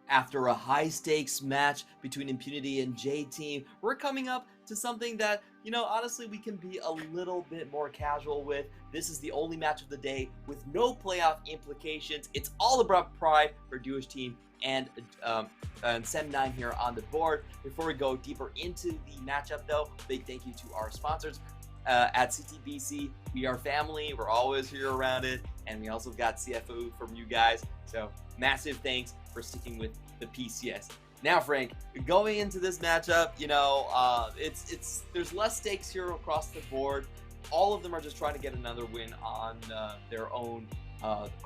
After a high-stakes match between Impunity and J-Team, we're coming up to something that, honestly, we can be a little bit more casual with. This is the only match of the day with no playoff implications. It's all about pride for DWT and Sem 9 here on the board. Before we go deeper into the matchup, though, big thank you to our sponsors. At CTBC, we are family. We're always here around it. And we also got CFO from you guys. So massive thanks for sticking with the PCS. Now, Frank, going into this matchup, there's less stakes here across the board. All of them are just trying to get another win on their own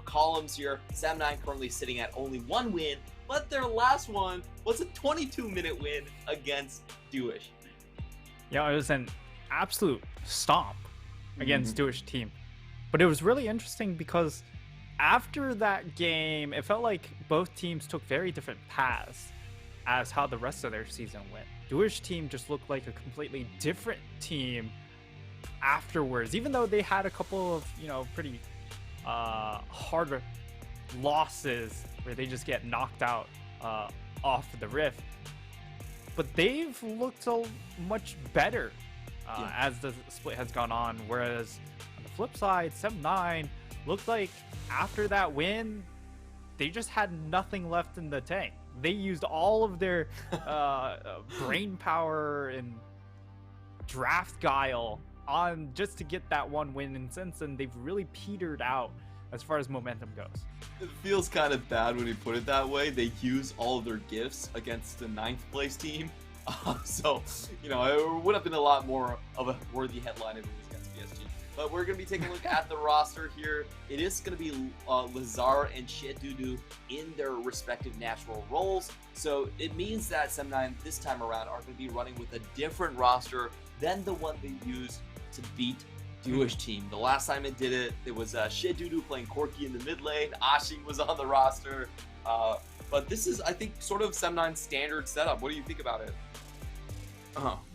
columns here. Sem 9 currently sitting at only one win, but their last one was a 22-minute win against Dewish. Yeah, it was an absolute stomp against Dewish team. But it was really interesting because after that game, it felt like both teams took very different paths as how the rest of their season went. Dewish team just looked like a completely different team afterwards, even though they had a couple of, pretty hard losses where they just get knocked out off the rift. But they've looked so much better as the split has gone on, whereas on the flip side, Sem 9 looked like after that win, they just had nothing left in the tank. They used all of their brain power and draft guile on just to get that one win, and since then they've really petered out as far as momentum goes. It feels kind of bad when you put it that way. They use all of their gifts against the 9th place team. So, it would have been a lot more of a worthy headline if it was against PSG. But we're going to be taking a look at the roster here. It is going to be Lazar and Shedudu in their respective natural roles. So it means that Sem 9 this time around are going to be running with a different roster than the one they used to beat Dewish team. The last time it did it, it was Shedudu playing Corki in the mid lane. Ashing was on the roster. But this is, I think, sort of Sem 9's standard setup. What do you think about it?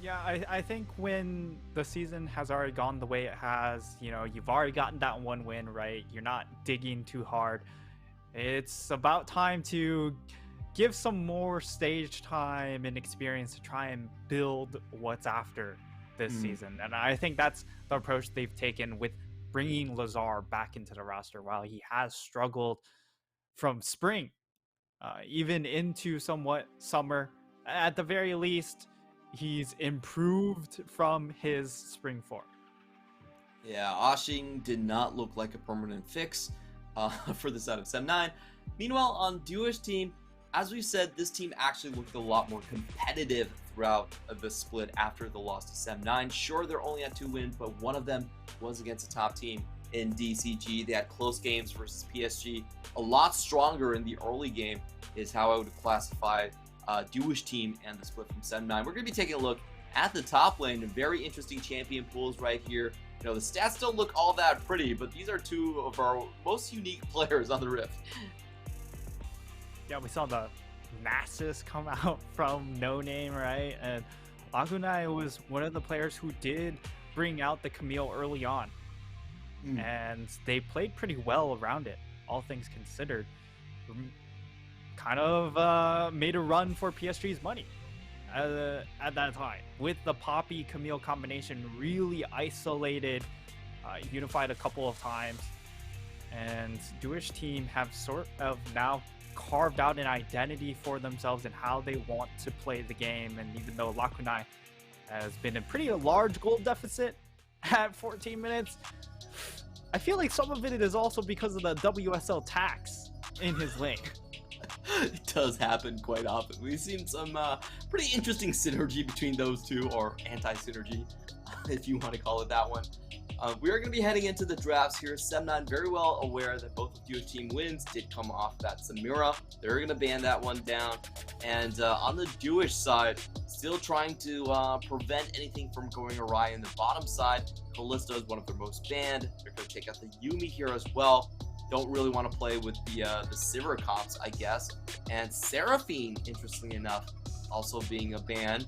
Yeah, I think when the season has already gone the way it has, you've already gotten that one win, right? You're not digging too hard. It's about time to give some more stage time and experience to try and build what's after this season. And I think that's the approach they've taken with bringing Lazar back into the roster while he has struggled from spring, even into somewhat summer. At the very least, he's improved from his spring form. Yeah, Ashing did not look like a permanent fix for the side of Sem 9. Meanwhile, on Dewish team, as we said, this team actually looked a lot more competitive throughout the split after the loss to Sem 9. Sure, they're only at 2 wins, but one of them was against a top team in DCG. They had close games versus PSG. A lot stronger in the early game is how I would classify Dewish team and the split from Sem 9. We're going to be taking a look at the top lane. Very interesting champion pools right here. The stats don't look all that pretty, but these are two of our most unique players on the Rift. Yeah, we saw the Nasus come out from No Name, right? And Lagunai was one of the players who did bring out the Camille early on. And they played pretty well around it, all things considered. Kind of made a run for PSG's money at that time. With the Poppy Camille combination, really isolated, unified a couple of times. And Dewish team have sort of now carved out an identity for themselves and how they want to play the game. And even though Lakunai has been a pretty large goal deficit at 14 minutes, I feel like some of it is also because of the WSL tax in his lane. It does happen quite often. We've seen some pretty interesting synergy between those two, or anti-synergy, if you want to call it that one. We are going to be heading into the drafts here. Sem 9 very well aware that both of Dewish team wins did come off that Samira. They're going to ban that one down. And on the Dewish side, still trying to prevent anything from going awry in the bottom side. Kalista is one of their most banned. They're going to take out the Yumi here as well. Don't really want to play with the Sivir comps, I guess. And Seraphine, interestingly enough, also being a ban.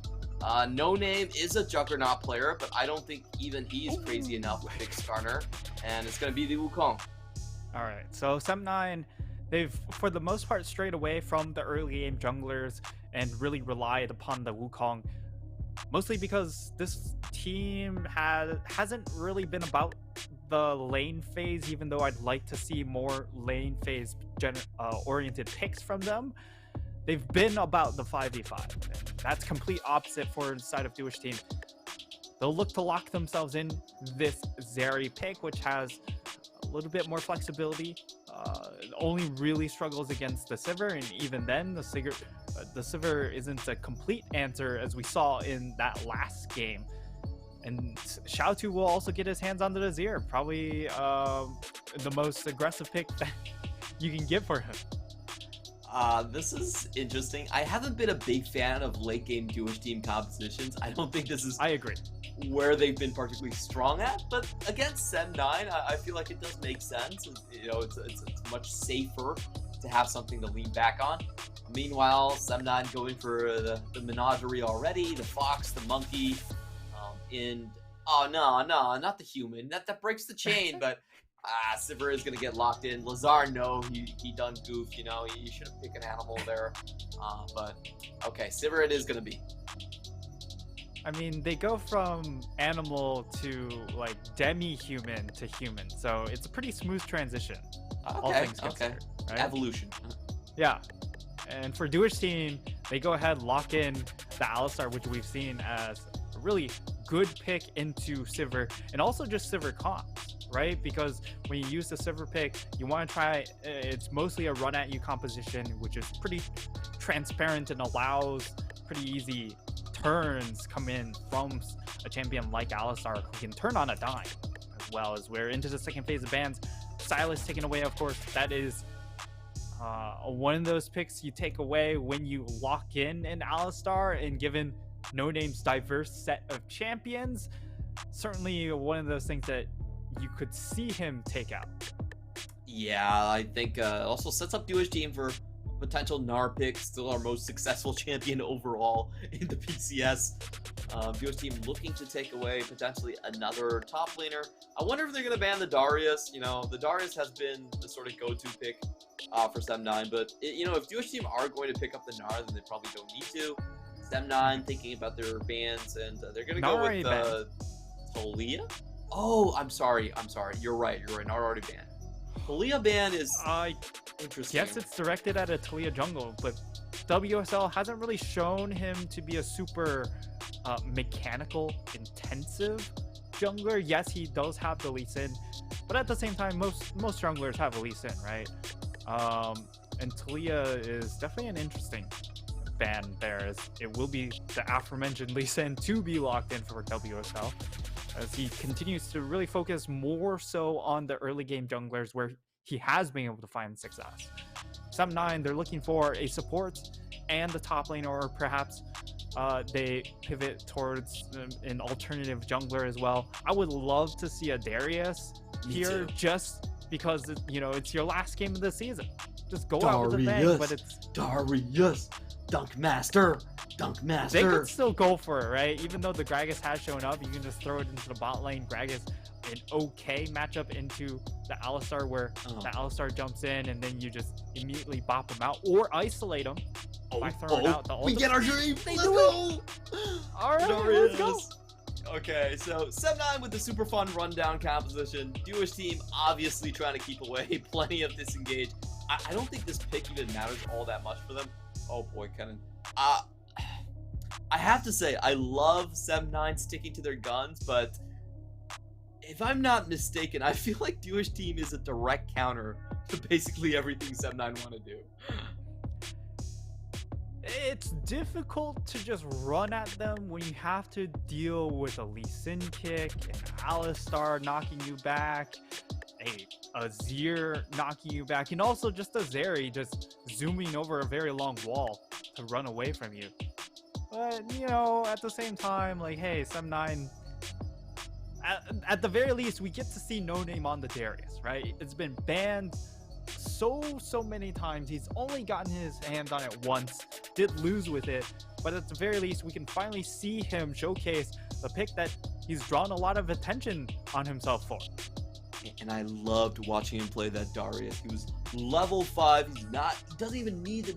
No Name is a Juggernaut player, but I don't think even he's crazy enough with Big Skarner. And it's going to be the Wukong. All right, so Sem 9 they've, for the most part, strayed away from the early game junglers and really relied upon the Wukong, mostly because this team hasn't really been about the lane phase, even though I'd like to see more lane phase oriented picks from them. They've been about the 5v5. And that's complete opposite for the side of DWT team. They'll look to lock themselves in this Zeri pick, which has a little bit more flexibility. Only really struggles against the Sivir, and even then, the Sivir isn't a complete answer, as we saw in that last game. And Xiaotu will also get his hands on the Azir, probably the most aggressive pick that you can get for him. This is interesting. I haven't been a big fan of late game Jewish team compositions. I don't think this is I agree. where they've been particularly strong at, but against Sem9, I feel like it does make sense. You know, it's much safer to have something to lean back on. Meanwhile, Sem9 going for the menagerie already, the fox, the monkey, and oh no, not the human. That breaks the chain, but Sivir is gonna get locked in. Lazar, no, he done goof. You know, you should have picked an animal there. But okay, Sivir it is gonna be. I mean, they go from animal to like demi-human to human, so it's a pretty smooth transition. All things considered, right? Evolution. Yeah. And for DWT team, they go ahead, lock in the Alistar, which we've seen as a really good pick into Sivir, and also just Sivir comps, right? Because when you use the Sivir pick, you want to try, it's mostly a run at you composition, which is pretty transparent and allows pretty easy turns come in from a champion like Alistar, who can turn on a dime, as well as we're into the second phase of bans. Silas taken away, of course. That is one of those picks you take away when you lock in an Alistar, and given No Name's diverse set of champions, certainly one of those things that you could see him take out. Yeah, I think also sets up DWT team for potential Gnar pick, still our most successful champion overall in the PCS. DWT team looking to take away potentially another top laner. I wonder if they're going to ban the Darius. You know, the Darius has been the sort of go-to pick for Sem9, but you know, if DWT team are going to pick up the Gnar, then they probably don't need to. Sem9 thinking about their bans, and they're going to go with Talia? Oh, I'm sorry. You're right. Gnar already banned. Talia ban is interesting. Yes, it's directed at a Talia jungle, but WSL hasn't really shown him to be a super mechanical intensive jungler. Yes, he does have the Lee Sin, but at the same time, most junglers have a Lee Sin, right? And Talia is definitely an interesting ban there, as it will be the aforementioned Lee Sin to be locked in for WSL, as he continues to really focus more so on the early game junglers, where he has been able to find success. Sem9, they're looking for a support and the top lane, or perhaps they pivot towards an alternative jungler as well. I would love to see a Darius here, just because, you know, it's your last game of the season. Just go out with a bang, but it's Darius, Dunk Master. They could still go for it, right? Even though the Gragas has shown up, you can just throw it into the bot lane. Gragas, an okay matchup into the Alistar, where the Alistar jumps in and then you just immediately bop him out or isolate him by throwing out the ult. We get our dream! Let's go! Alright, let's go! Okay, so Sem9 with the super fun rundown composition. DWT team obviously trying to keep away. Plenty of disengage. I don't think this pick even matters all that much for them. Oh boy, Kenan. I have to say, I love Sem9 sticking to their guns, but if I'm not mistaken, I feel like DWT team is a direct counter to basically everything Sem9 want to do. It's difficult to just run at them when you have to deal with a Lee Sin kick, an Alistar knocking you back, a Azir knocking you back, and also just a Zeri just zooming over a very long wall to run away from you. But, you know, at the same time, like, hey, Sem9, at the very least, we get to see No Name on the Darius, right? It's been banned so many times. He's only gotten his hands on it once, did lose with it, but at the very least, we can finally see him showcase the pick that he's drawn a lot of attention on himself for. and I loved watching him play that Darius. He was level 5. He doesn't even need the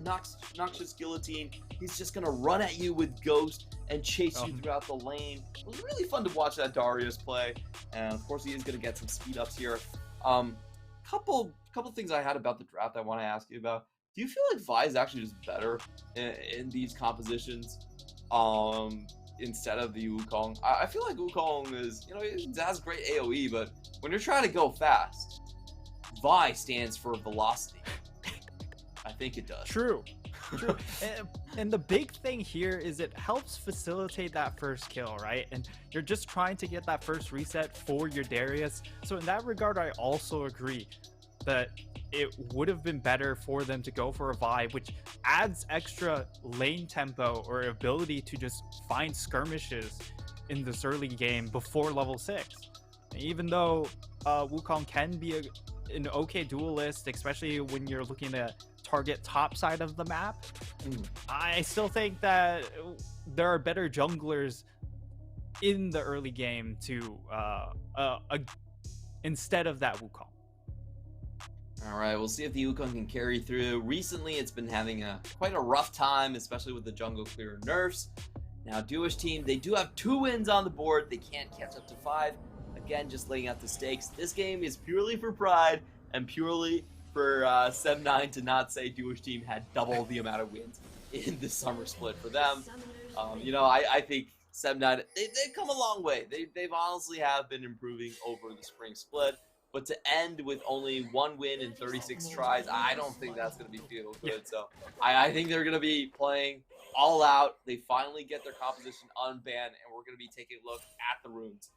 Noxious Guillotine. He's just gonna run at you with Ghost and chase you throughout the lane. It was really fun to watch that Darius play, and of course he is gonna get some speed ups here. Couple things I had about the draft I want to ask you about. Do you feel like Vi is actually just better in these compositions instead of the Wukong? I feel like Wukong is, it has great AoE, but when you're trying to go fast, Vi stands for velocity. I think it does. True. And the big thing here is it helps facilitate that first kill, right? And you're just trying to get that first reset for your Darius. So in that regard, I also agree that it would have been better for them to go for a Vi, which adds extra lane tempo or ability to just find skirmishes in this early game before level 6. Even though Wukong can be an okay duelist, especially when you're looking to target top side of the map, I still think that there are better junglers in the early game to instead of that Wukong. All right, we'll see if the Wukong can carry through. Recently, it's been having quite a rough time, especially with the jungle clear nerfs. Now, DWT team, they do have 2 wins on the board. They can't catch up to 5. Again, just laying out the stakes. This game is purely for pride and purely for Sem9 to not say DWT team had double the amount of wins in the summer split for them. I think Sem9, they've come a long way. They've honestly have been improving over the spring split. But to end with only 1 win in 36 tries, I don't think that's going to be feel good. So I think they're going to be playing all out. They finally get their composition unbanned, and we're going to be taking a look at the runes.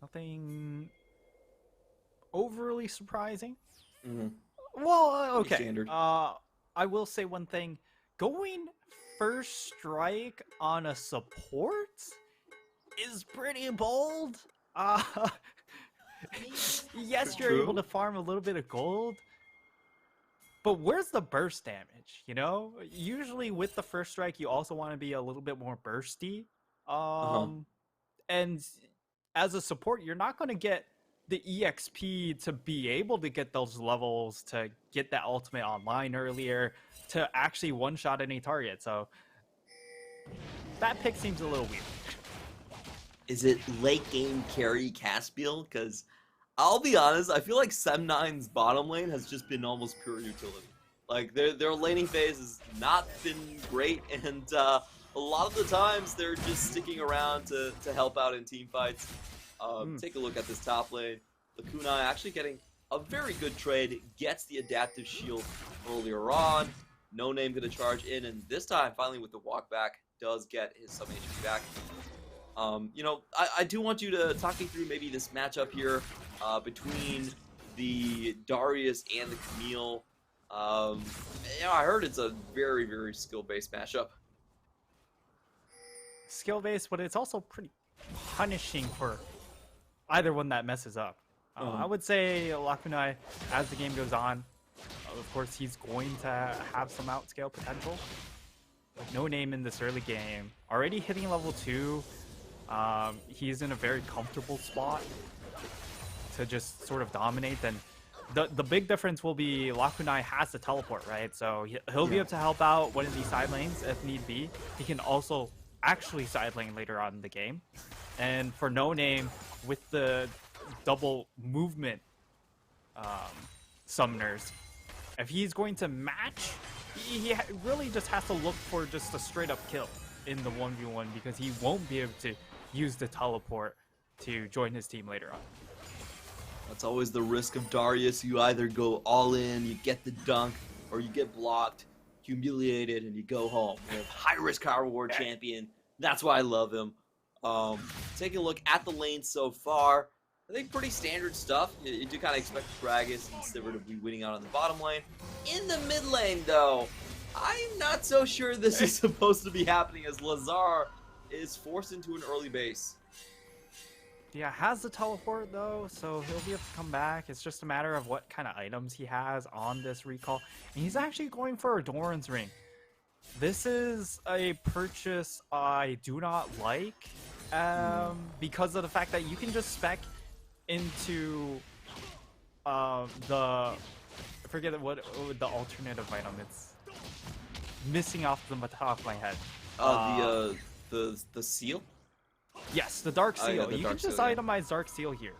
Nothing overly surprising. Well, okay. Standard. I will say one thing. Going first strike on a support is pretty bold. Yes, you're able to farm a little bit of gold, but where's the burst damage? Usually with the first strike, you also want to be a little bit more bursty. And as a support, you're not going to get the EXP to be able to get those levels, to get that ultimate online earlier, to actually one-shot any target. So that pick seems a little weird. Is it late game carry Caspiel? Because I'll be honest, I feel like Sem9's bottom lane has just been almost pure utility. Like their laning phase has not been great, and a lot of the times they're just sticking around to help out in team fights. Take a look at this top lane. Lakunai actually getting a very good trade, gets the adaptive shield earlier on. No Name gonna charge in, and this time finally with the walk back does get his some HP back. I do want you to talk me through maybe this matchup here between the Darius and the Camille. I heard it's a very, very skill-based matchup. Skill-based, but it's also pretty punishing for either one that messes up. I would say Lakunai, as the game goes on, of course, he's going to have some outscale potential. Like No Name in this early game, already hitting level 2. He's in a very comfortable spot to just sort of dominate. Then the big difference will be Lakunai has the teleport, right? So he'll be able to help out one of these side lanes if need be. He can also actually side lane later on in the game. And for No Name, with the double movement summoners, if he's going to match, he really just has to look for just a straight up kill in the 1v1, because he won't be able to use the teleport to join his team later on. That's always the risk of Darius. You either go all in, you get the dunk, or you get blocked, humiliated, and you go home. You have high risk, high reward champion. That's why I love him. Taking a look at the lane so far, I think pretty standard stuff. You do kind of expect Gragas and Sivir to be winning out on the bottom lane. In the mid lane, though, I'm not so sure this is supposed to be happening, as Lazar is forced into an early base. Yeah, has the teleport though, so he'll be able to come back. It's just a matter of what kind of items he has on this recall. And he's actually going for a Doran's Ring. This is a purchase I do not like, because of the fact that you can just spec into I forget what the alternative item. It's missing off the top of my head. The seal. Yes, the Dark Seal. Yeah, the You Dark can just Seal, yeah. itemize Dark Seal here,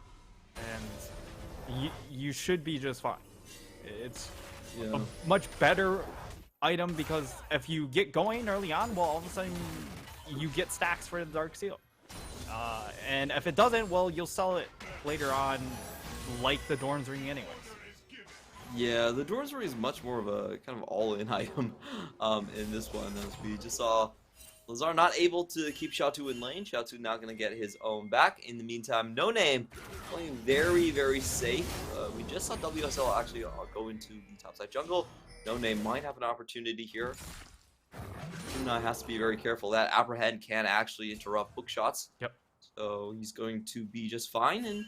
and you should be just fine. It's Yeah. a much better item because if you get going early on, well, all of a sudden you get stacks for the Dark Seal. And if it doesn't, well, you'll sell it later on, like the Dorn's Ring, anyways. Yeah, the Doors Ring is much more of a kind of all-in item in this one, as we just saw Lazar not able to keep Xiaotu in lane. Xiaotu now going to get his own back. In the meantime, No Name playing very, very safe. We just saw WSL actually go into the topside jungle. No Name might have an opportunity here. Tuna has to be very careful. That apprehend can actually interrupt hook shots. Yep. So he's going to be just fine. And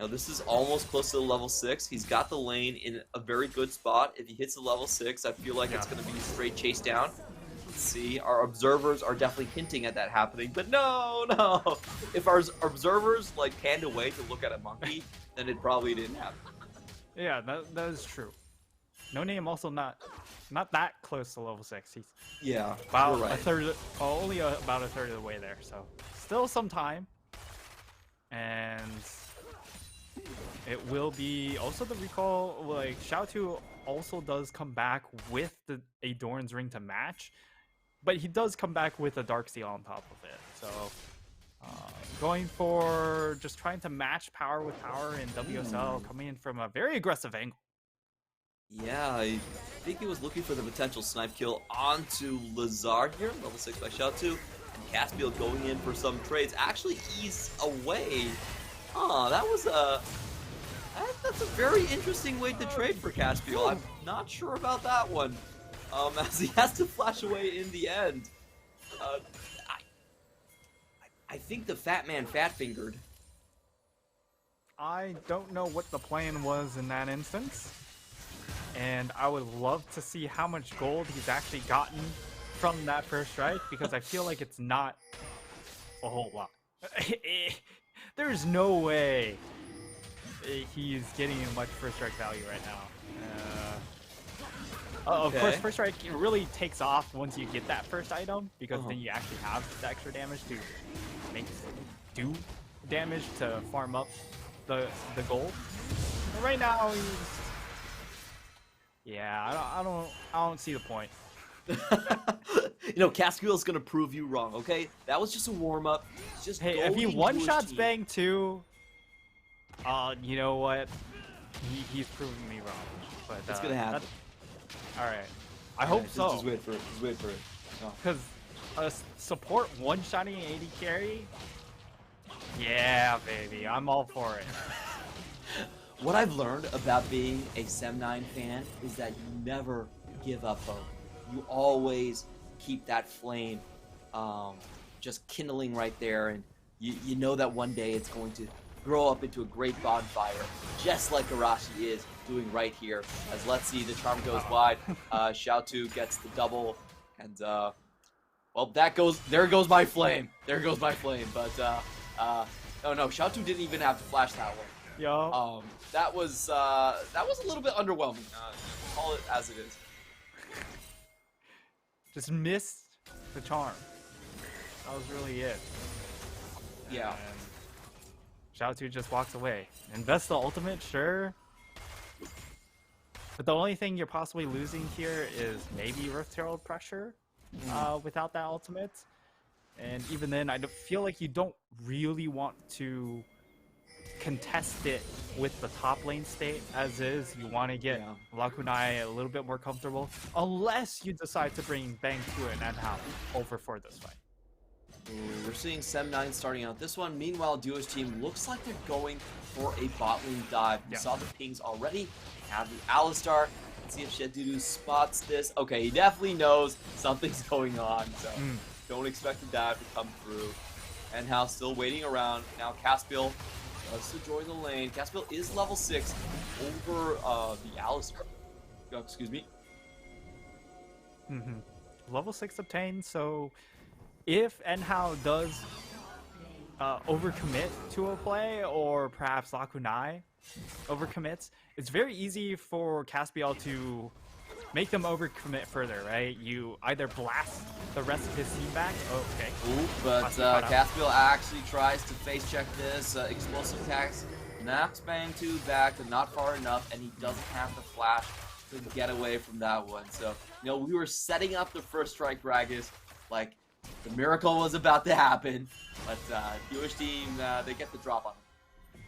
now this is almost close to the level 6. He's got the lane in a very good spot. If he hits the level 6, I feel like it's going to be a straight chase down. Let's see. Our observers are definitely hinting at that happening. But no. If our observers like panned away to look at a monkey, then it probably didn't happen. Yeah, that is true. No Name also not that close to level 6. He's About a third, only about a third of the way there. So still some time, and it will be also the recall. Like Xiaotu also does come back with a Dorn's Ring to match, but he does come back with a Dark Seal on top of it. So going for just trying to match power with power in WSL, coming in from a very aggressive angle. Yeah, I think he was looking for the potential snipe kill onto Lazar here, level 6 by Xiaotu. And Caspiel going in for some trades. Actually ease away. That was that's a very interesting way to trade for Caspiel. I'm not sure about that one. As he has to flash away in the end. I think the fat man fat-fingered. I don't know what the plan was in that instance. And I would love to see how much gold he's actually gotten from that first strike, because I feel like it's not a whole lot. There's no way he's getting much first strike value right now. Of course, first strike really takes off once you get that first item, because then you actually have the extra damage to do damage to farm up the gold. But right now, he's... Yeah, I don't see the point. Caspiel's gonna prove you wrong, okay? That was just a warm-up. Hey, if he one-shots Bang too, you know what? He's proving me wrong. But it's gonna happen. Alright. I hope so. Just wait for it. Just wait for it. Because support one-shotting 80 carry? Yeah, baby. I'm all for it. What I've learned about being a Sem9 fan is that you never give up hope. You always keep that flame just kindling right there, and you know that one day it's going to grow up into a great bonfire, just like Arashi is doing right here. As let's see, the charm goes wide. Xiaotu gets the double, and well, there goes my flame. There goes my flame. But oh no, Xiaotu didn't even have to flash that one. Yo. That was a little bit underwhelming. Call it as it is. Just missed the charm. That was really it. Yeah. And Xiaotu just walks away. Invest the ultimate, sure. But the only thing you're possibly losing here is maybe Earth Herald pressure without that ultimate. And even then, I feel like you don't really want to contest it with the top lane state as is. You want to get Lakunai a little bit more comfortable, unless you decide to bring Bang to it and have over for this fight. We're seeing Sem9 starting out this one. Meanwhile, Duo's team looks like they're going for a bot lane dive. We saw the pings already. They have the Alistar. Let's see if Sheddudu spots this. Okay, he definitely knows something's going on, so don't expect the dive to come through. And House still waiting around. Now Caspiel to join the lane. Caspiel is level 6 over the Alistar. Excuse me. Level 6 obtained, so if Enhao does overcommit to a play, or perhaps Lakunai overcommits, it's very easy for Caspiel to make them overcommit further, right? You either blast the rest of his team back. Oh, okay. Ooh, but Caspiel actually tries to face check this explosive attacks. Knocks Bang 2 back, but not far enough, and he doesn't have the flash to get away from that one. So, we were setting up the first strike, Ragus, like the miracle was about to happen, but Jewish team, they get the drop on him.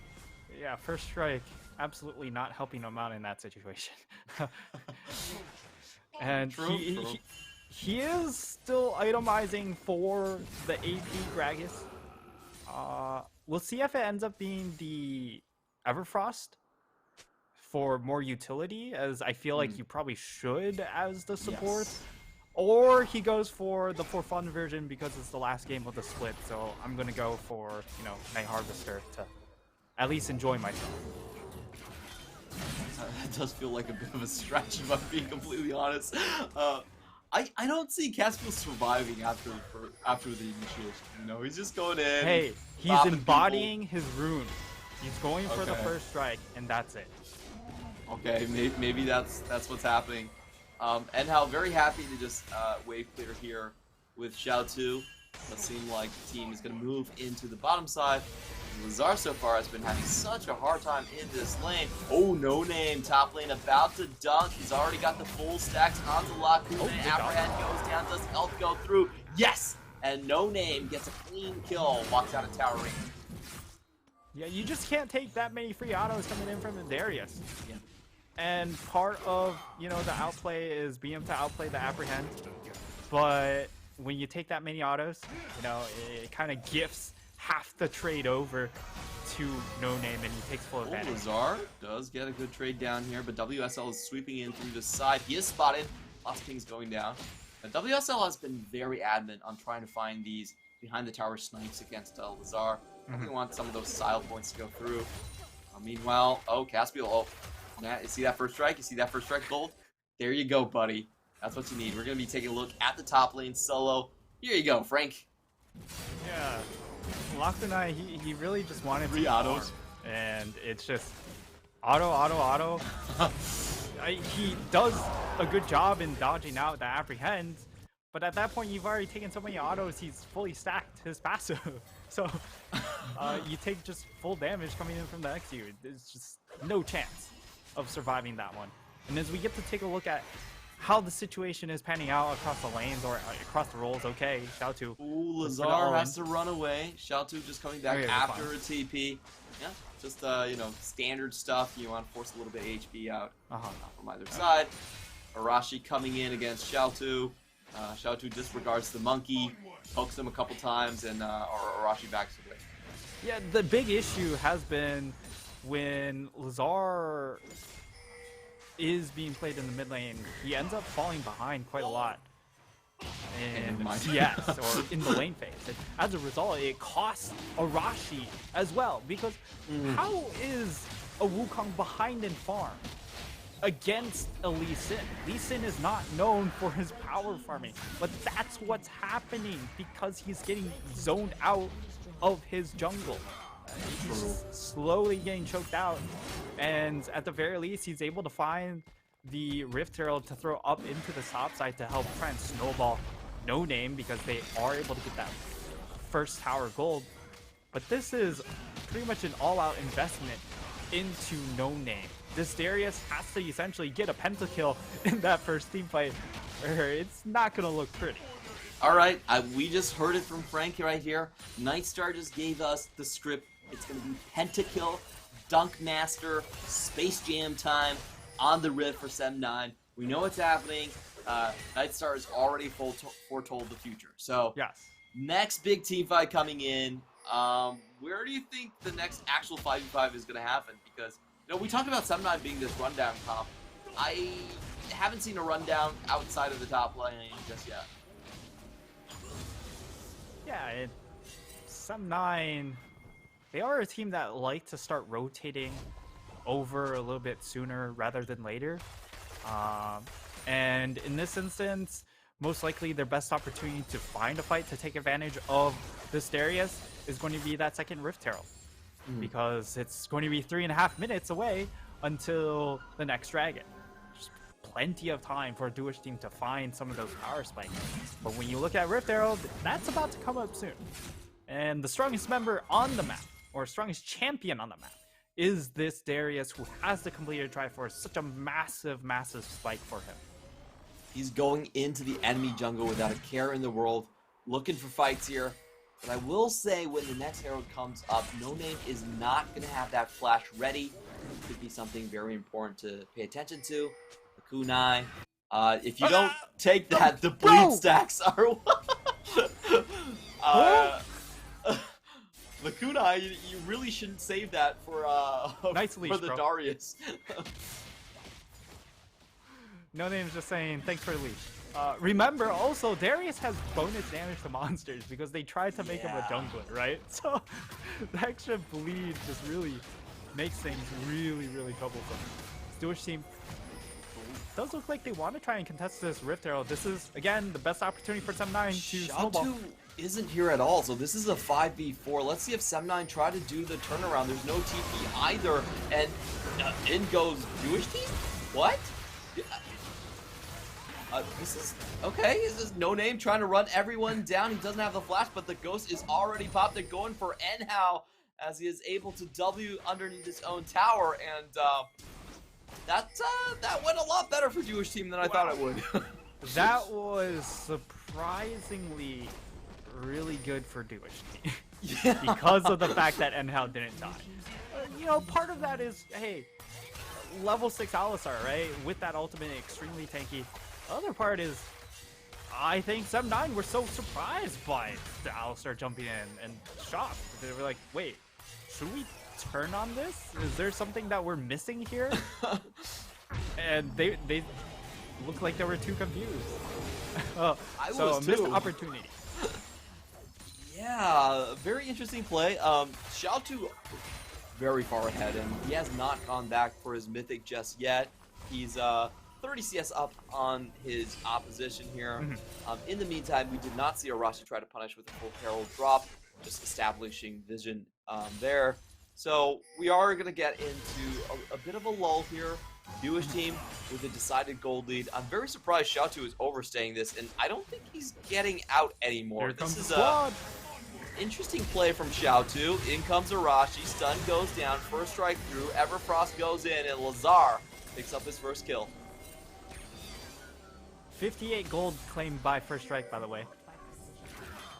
Yeah, first strike, absolutely not helping him out in that situation. And True. He is still itemizing for the AP Gragas. We'll see if it ends up being the Everfrost for more utility, as I feel like you probably should as the support. Yes. Or he goes for the for fun version because it's the last game of the split, so I'm gonna go for, Night Harvester to at least enjoy myself. That does feel like a bit of a stretch, if I'm being completely honest. I don't see Caspiel surviving after the initiation. He's just going in. Hey, he's embodying his rune. He's going for the first strike, and that's it. Okay, maybe that's what's happening. And how very happy to just wave clear here with Xiao2. It seems like the team is going to move into the bottom side. Lazar so far has been having such a hard time in this lane. Oh, No Name, top lane about to dunk. He's already got the full stacks onto Lakuna. Apprehend goes down, does health go through? Yes! And No Name gets a clean kill, walks out of tower range. Yeah, you just can't take that many free autos coming in from Darius. Yeah. And part of, the outplay is being able to outplay the Apprehend. But when you take that many autos, it kind of gifts half the trade over to No Name, and he takes full advantage. Lazar does get a good trade down here, but WSL is sweeping in through the side. He is spotted. Lots of pings going down. Now, WSL has been very adamant on trying to find these behind the tower snipes against Lazar. We want some of those style points to go through. Meanwhile, Caspiel, you see that first strike? You see that first strike, Gold? There you go, buddy. That's what you need. We're going to be taking a look at the top lane solo. Here you go, Frank. Yeah. Lakunai, he really just wanted 3 autos. And it's just auto. He does a good job in dodging out the Apprehend, but at that point you've already taken so many autos, he's fully stacked his passive. So you take just full damage coming in from the XU. There's just no chance of surviving that one. And as we get to take a look at how the situation is panning out across the lanes or across the roles, okay, Xiao2. Ooh, Lazar has to run away. Xiao2 just coming back after a TP. Yeah, just, standard stuff. You want to force a little bit of HP out from either side. Arashi coming in against Xiao2. Xiao2 disregards the monkey, pokes him a couple times, and Arashi backs away. Yeah, the big issue has been when Lazar is being played in the mid lane, he ends up falling behind quite a lot in CS or in the lane phase. And as a result, it costs Arashi as well, because how is a Wukong behind in farm against a Lee Sin? Lee Sin is not known for his power farming, but that's what's happening because he's getting zoned out of his jungle. He's slowly getting choked out, and at the very least he's able to find the Rift Herald to throw up into the top side to help try and snowball No Name, because they are able to get that first tower gold. But this is pretty much an all-out investment into No Name. This Darius has to essentially get a pentakill in that first team fight, or it's not gonna look pretty. All right, we just heard it from Frank right here. Nightstar just gave us the script. It's going to be Pentakill, Dunk Master, Space Jam time on the Rift for Sem9. We know what's happening. Nightstar has already foretold the future. So, yes. Next big team fight coming in. Where do you think the next actual 5v5 is going to happen? Because, we talked about Sem9 being this rundown comp. I haven't seen a rundown outside of the top lane just yet. Yeah, Sem9, they are a team that like to start rotating over a little bit sooner rather than later. And in this instance, most likely their best opportunity to find a fight to take advantage of this Darius is going to be that second Rift Herald. Because it's going to be 3.5 minutes away until the next dragon. Just plenty of time for a Duish team to find some of those power spikes. But when you look at Rift Herald, that's about to come up soon. And the strongest member on the map, or strongest champion on the map, is this Darius, who has to complete a Triforce. Such a massive, massive spike for him. He's going into the enemy jungle without a care in the world, looking for fights here. But I will say, when the next Herald comes up, No Name is not going to have that flash ready. It could be something very important to pay attention to. The kunai. If you don't take that, the bleed stacks are... the kunai, you really shouldn't save that for nice leash, for the bro. Darius. No Name's just saying, thanks for the leash. Remember, also, Darius has bonus damage to monsters because they tried to make him a jungler, right? So, the extra bleed just really makes things really, really troublesome. This Duish team does look like they want to try and contest this Rift Herald. This is, again, the best opportunity for Sem9 to snowball. Xiao2 isn't here at all, so this is a 5v4. Let's see if Sem9 try to do the turnaround. There's no TP either, and in goes Duish team? What? This is okay. This is No Name trying to run everyone down. He doesn't have the flash, but the ghost is already popped. They're going for Enhao as he is able to W underneath his own tower, and that went a lot better for Duish team than I thought it would. That was surprisingly really good for Duish team. Yeah. Because of the fact that Enhao didn't die. You know, part of that is, hey, level 6 Alistar, right? With that ultimate, extremely tanky. The other part is, I think Sem9 were so surprised by the Alistar jumping in and shocked. They were like, wait, should we turn on this? Is there something that we're missing here? And they looked like they were too confused. So was missed too. opportunity. Yeah, very interesting play. Xiao2 very far ahead, and he has not gone back for his mythic just yet. He's 30 CS up on his opposition here. In the meantime, we did not see Arashi try to punish with a full Herald drop, just establishing vision there. So we are going to get into a bit of a lull here. Duish team with a decided gold lead. I'm very surprised Xiao2 is overstaying this, and I don't think he's getting out anymore. This is a interesting play from Xiao2. In comes Arashi, stun goes down, first strike through, Everfrost goes in, and Lazar picks up his first kill. 58 gold claimed by First Strike, by the way.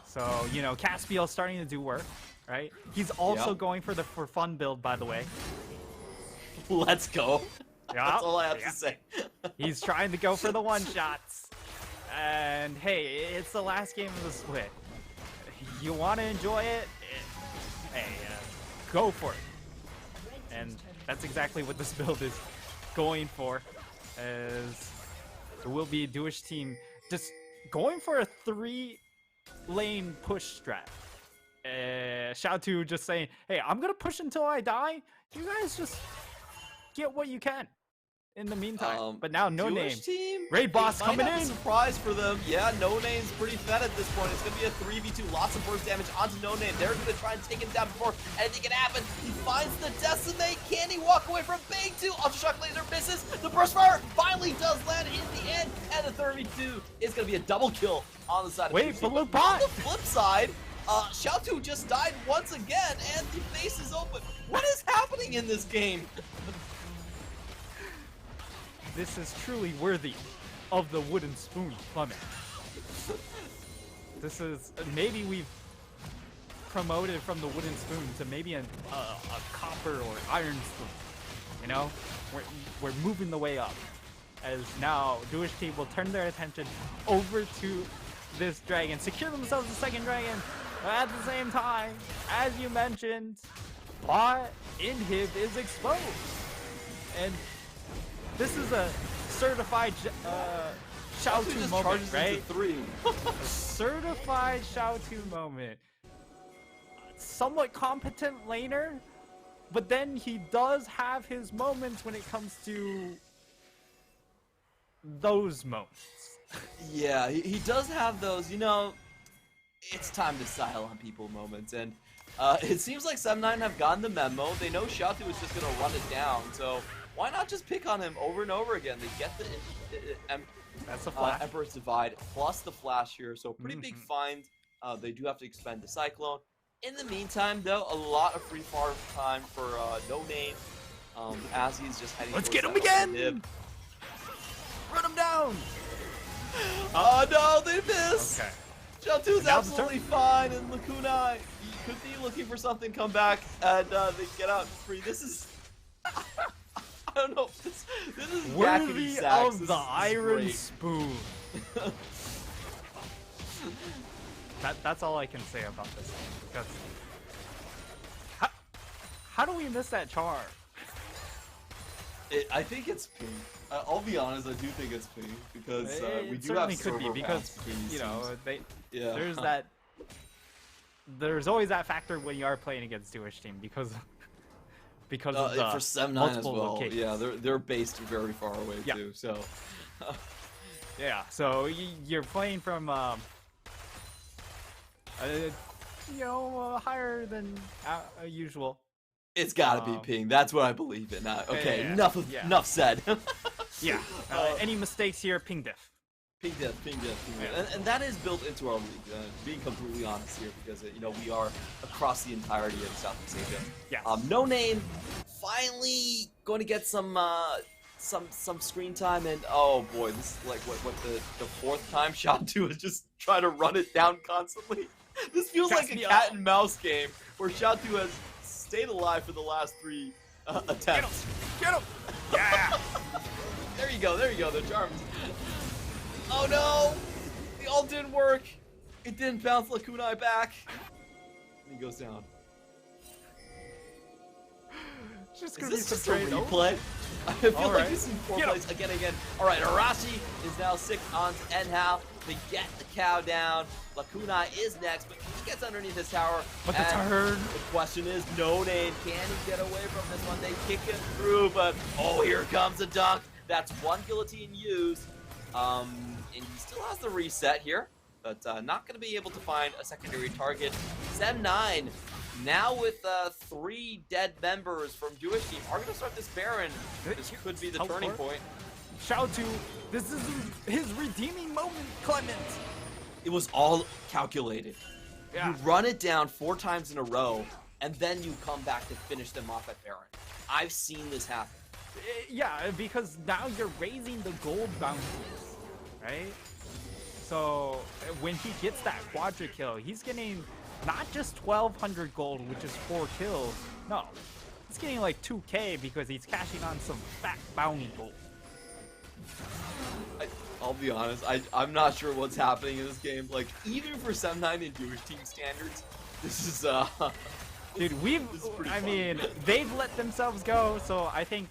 So, you know, Caspiel's starting to do work, right? He's also going for the for fun build, by the way. Let's go. Yeah. That's all I have to say. He's trying to go for the one-shots. And, hey, it's the last game of the split. You want to enjoy it? Hey, go for it. And that's exactly what this build is going for. As it will be a Duish team just going for a 3-lane push strat. Xiao2 just saying, hey, I'm going to push until I die. You guys just get what you can in the meantime. But now No Name. Team, Raid boss coming in. Surprise for them. Yeah, No Name's pretty fed at this point. It's going to be a 3v2. Lots of burst damage onto No Name. They're going to try and take him down before anything can happen. He finds the decimate. Can he walk away from Bang 2? Ultra Shock Laser misses. The burst fire finally does land in the end. And the 3v2 is going to be a double kill on the side of Wait, Duish. but bot. On the flip side, Xiao2 just died once again, and the face is open. What is happening in this game? This is truly worthy of the wooden spoon, Clement. This is, maybe we've promoted from the wooden spoon to maybe a copper or iron spoon. You know, we're moving the way up. As now, Duish team will turn their attention over to this dragon, secure themselves a second dragon. At the same time, as you mentioned, bot inhib is exposed, and this is a certified Xiao2 moment, right? A certified Xiao2 moment. Somewhat competent laner, but then he does have his moments when it comes to those moments. Yeah, he does have those. You know, it's time to style on people moments, and it seems like 7-9 have gotten the memo. They know Xiaotu is just gonna run it down, so why not just pick on him over and over again? They get the That's a flash. Emperor's Divide plus the flash here, so pretty big find. They do have to expend the Cyclone. In the meantime, though, a lot of free farm time for No Name, as he's just heading. Let's get him again! Run him down! Oh no, they missed! Okay. Xiaotu's absolutely fine, and Lakunai, he could be looking for something, come back, and they get out free. This is... I don't know, this is worthy sacks. Of the Iron great. Spoon. That's all I can say about this game, because... How do we miss that charge? I think it's ping. I'll be honest, I do think it's ping because we do certainly have could be because you know there's that. There's always that factor when you are playing against Jewish team because of the for 7-9 as multiple well. locations. Yeah, they're based very far away too. So yeah, so you're playing from higher than usual. it's got to be ping. That's what I believe in. Okay, yeah. Enough said. Yeah. Any mistakes here? Ping diff. Ping diff. And that is built into our league. Being completely honest here, because we are across the entirety of Southeast Asia. Yeah. No Name finally going to get some screen time, and oh boy, this is like what the fourth time Xiaotu is just trying to run it down constantly. This feels like a cat and mouse game where Xiaotu has stayed alive for the last 3 attempts. Get him! Yeah. There you go, the charms. Oh no! The ult didn't work! It didn't bounce Lakunai back. And he goes down. Just Is this just a replay? I feel like this is 4 plays again. Alright, Arashi is now 6 on Enhao. They get the cow down. Lakunai is next, but he gets underneath his tower. But the turn. The question is, No Name, can he get away from this one? They kick him through, but oh, here comes a dunk. That's 1 guillotine used. And he still has the reset here, but not going to be able to find a secondary target. 7-9, now with 3 dead members from Jewish team, are going to start this Baron. This could be the turning point. Xiaotu, this is his redeeming moment, Clement. It was all calculated. Yeah. You run it down 4 times in a row, and then you come back to finish them off at Baron. I've seen this happen. Yeah, because now you're raising the gold bounties, right? So when he gets that quadra kill, he's getting not just 1,200 gold, which is 4 kills. No, he's getting like 2K because he's cashing on some fat bounty gold. I'll be honest, I'm not sure what's happening in this game. Like, even for 7-9 in Jewish team standards, this is dude, I mean, they've let themselves go, so I think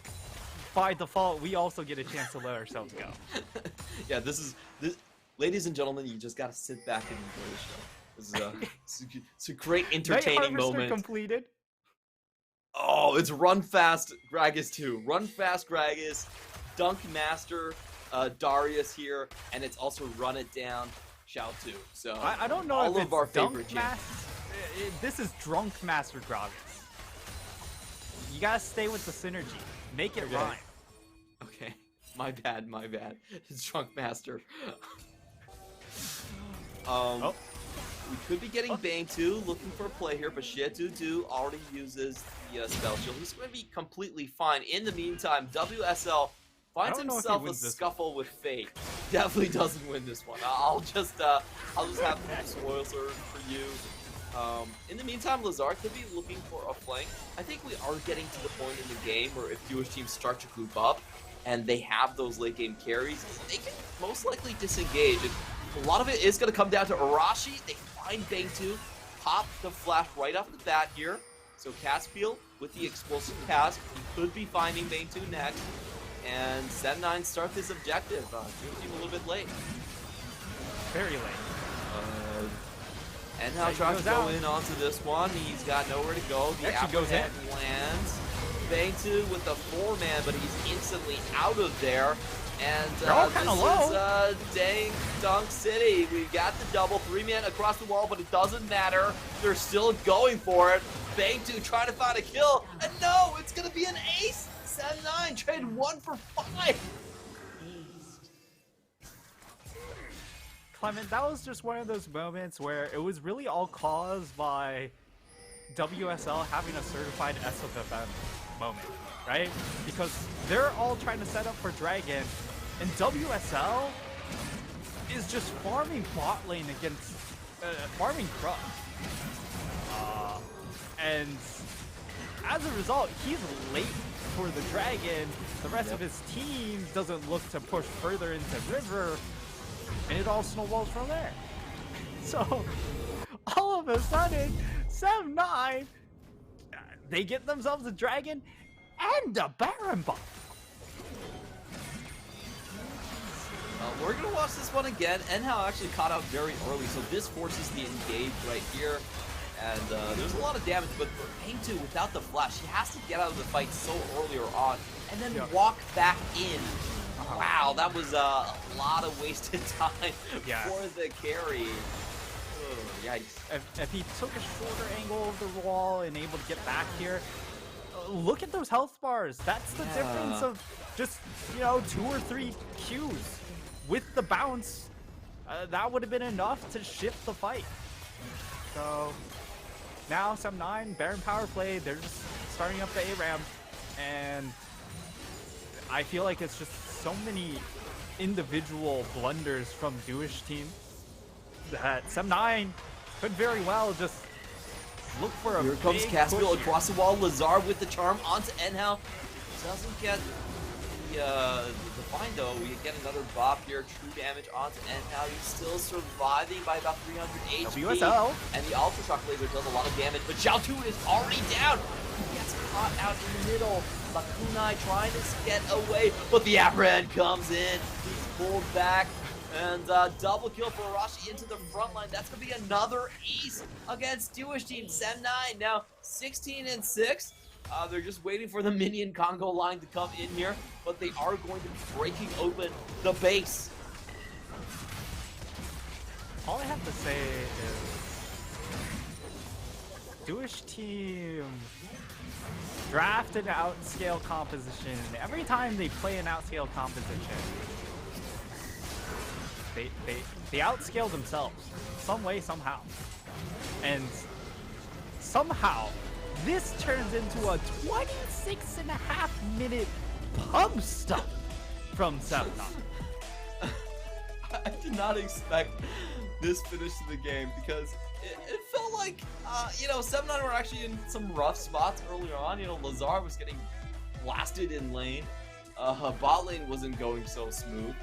by default we also get a chance to let ourselves go. Yeah, this ladies and gentlemen, you just gotta sit back and enjoy the show. This is it's a great entertaining moment. Completed. Oh, it's Run Fast Gragas 2. Run Fast Gragas, Dunk Master Darius here, and it's also Run It Down Xiaotu. So I don't know all if of our favorite this is Drunk Master Gragas. You gotta stay with the synergy. Make it rhyme. Okay. My bad. It's Drunk Master. We could be getting Bang 2, looking for a play here, but Xiaotu already uses the spell shield. He's going to be completely fine. In the meantime, WSL finds himself a scuffle with Fate. Definitely doesn't win this one. I'll just have some spoil surge for you. In the meantime, Lazar could be looking for a flank. I think we are getting to the point in the game where if Jewish teams start to group up and they have those late game carries, they can most likely disengage. And a lot of it is going to come down to Arashi. They find Bang 2, pop the flash right off the bat here. So Caspiel with the explosive cast, he could be finding Bang 2 next. And 7-9 start this objective. Jewish team a little bit late. Very late. And now tries to go in onto this one. He's got nowhere to go. The actually goes in. lands. Bangtu with the 4-man, but he's instantly out of there. And They're all this kinda low. is Dang Dunk City. We've got the double 3-man across the wall, but it doesn't matter. They're still going for it. Bangtu trying to find a kill, and no, it's gonna be an ace. 7-9 trade 1 for 5. Clement, that was just one of those moments where it was really all caused by WSL having a certified SFFM moment, right? Because they're all trying to set up for Dragon, and WSL is just farming bot lane against farming Crush. And as a result, he's late for the Dragon. The rest of his team doesn't look to push further into River, and it all snowballs from there. So all of a sudden, 7-9, they get themselves a Dragon and a Baron buff. We're gonna watch this one again. Enhao actually caught out very early, so this forces the engage right here. And there's a lot of damage, but for Bangtu, without the flash, he has to get out of the fight so earlier on, and then walk back in. Wow, that was a lot of wasted time for the carry. Ugh, yikes. If he took a shorter angle of the wall and able to get back here, look at those health bars. That's the difference of just, 2 or 3 Qs. With the bounce, that would have been enough to shift the fight. So now 7-9, Baron power play, they're just starting up the A-Ram, and I feel like it's just so many individual blunders from Duish team that 7-9 could very well just look for a Here comes big Caspiel push across the wall. Lazar with the charm onto Enhao. Doesn't get the find though. We get another bop here. True damage onto Enhao. He's still surviving by about 300 HP. WSL. And the Ultra Shock Laser does a lot of damage, but Xiao Tu is already down. He gets caught out in the middle. Lakunai trying to get away, but the Apprehend comes in. He's pulled back. And double kill for Arashi into the front line. That's going to be another ace against Duish team. 7-9 now 16-6. They're just waiting for the minion Congo line to come in here, but they are going to be breaking open the base. All I have to say is Duish team drafted outscale composition. Every time they play an outscale composition, they outscale themselves some way, somehow. And somehow this turns into a 26.5-minute pub stop from 7-9. I did not expect this finish to the game because it felt like, 7-9 were actually in some rough spots earlier on. Lazar was getting blasted in lane. Bot lane wasn't going so smooth.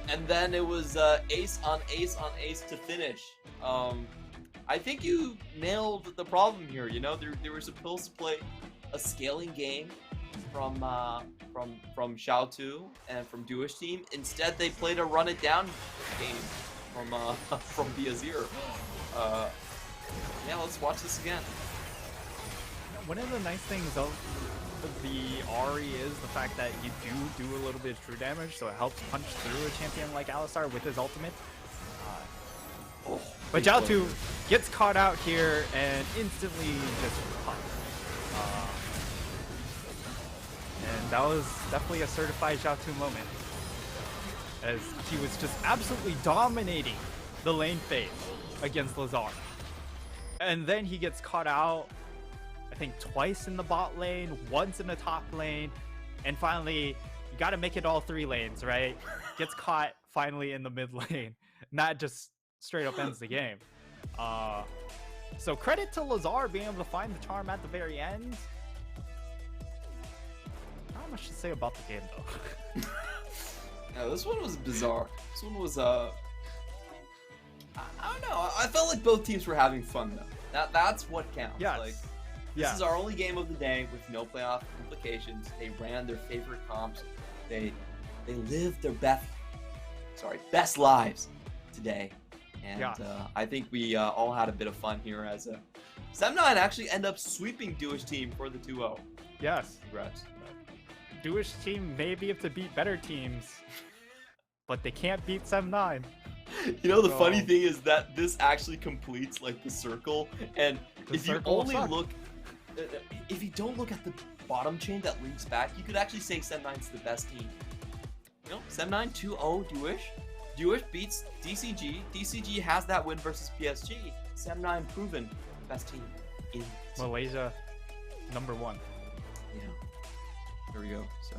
And then it was ace on ace on ace to finish. I think you nailed the problem here. They were supposed to play a scaling game from Xiao Tu and from Duish team. Instead, they played a run it down game from the Azir. Yeah, let's watch this again. One of the nice things of the Ahri is the fact that you do a little bit of true damage, so it helps punch through a champion like Alistar with his ultimate. But Xiao Tu gets caught out here and instantly just popped. And that was definitely a certified Xiao Tu moment, as he was just absolutely dominating the lane phase against Lazar. And then he gets caught out, I think twice in the bot lane, once in the top lane, and finally, you gotta make it all 3 lanes, right? Gets caught finally in the mid lane, and that just straight up ends the game. So credit to Lazar being able to find the charm at the very end. Not much to say about the game though. Yeah, this one was bizarre. This one was I don't know. I felt like both teams were having fun though. That's what counts. Yes. Like, this is our only game of the day with no playoff implications. They ran their favorite comps. They lived their best lives today. And I think we all had a bit of fun here as 7-9 actually end up sweeping Duish team for the 2-0. Yes. Congrats. Jewish team may be able to beat better teams, but they can't beat 7-9. You know, the So, funny thing is that this actually completes like the circle, and The if you circle only suck. look, if you don't look at the bottom chain that links back, you could actually say 7-9's the best team. You know, 7-9 2-0 Jewish. Jewish beats DCG. DCG has that win versus PSG. 7-9 proven best team in Malaysia, #1. Yeah. There we go. So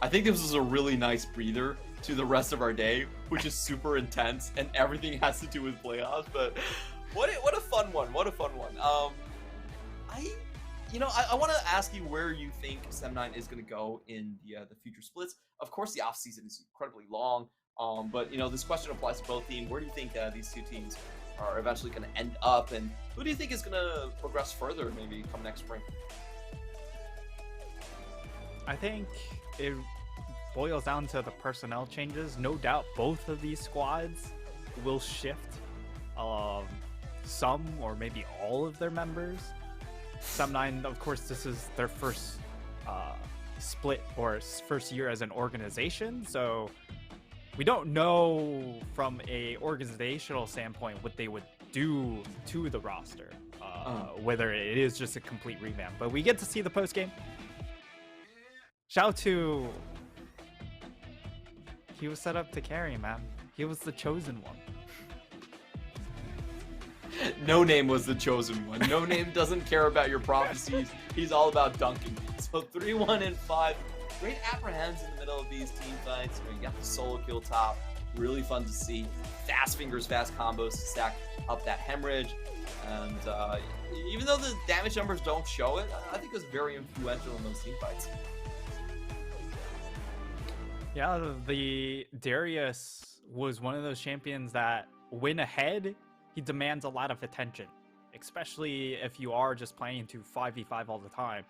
I think this was a really nice breather to the rest of our day, which is super intense and everything has to do with playoffs. But what a fun one! What a fun one. I want to ask you where you think 7-9 is going to go in the future splits. Of course, the off season is incredibly long. But this question applies to both teams. Where do you think these two teams are eventually going to end up, and who do you think is going to progress further, maybe come next spring? I think it boils down to the personnel changes. No doubt both of these squads will shift some or maybe all of their members. 7-9, of course, this is their first split or first year as an organization, so we don't know from a organizational standpoint what they would do to the roster, whether it is just a complete revamp. But we get to see the post game. Shout out to, he was set up to carry, man. He was the chosen one. No Name was the chosen one. No Name doesn't care about your prophecies. He's all about dunking. So 3-1-5. Great apprehends in the middle of these team fights. You got the solo kill top. Really fun to see. Fast fingers, fast combos to stack up that hemorrhage. And even though the damage numbers don't show it, I think it was very influential in those team fights. Yeah, the Darius was one of those champions that when ahead, he demands a lot of attention, especially if you are just playing to 5v5 all the time.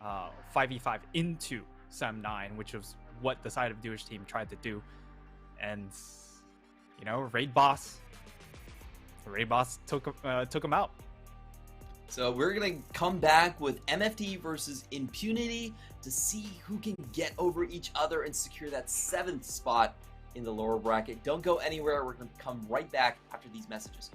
5v5 into 7-9, which was what the side of Jewish team tried to do. And, Raid Boss took him out. So we're going to come back with MFT versus Impunity to see who can get over each other and secure that 7th spot in the lower bracket. Don't go anywhere. We're going to come right back after these messages.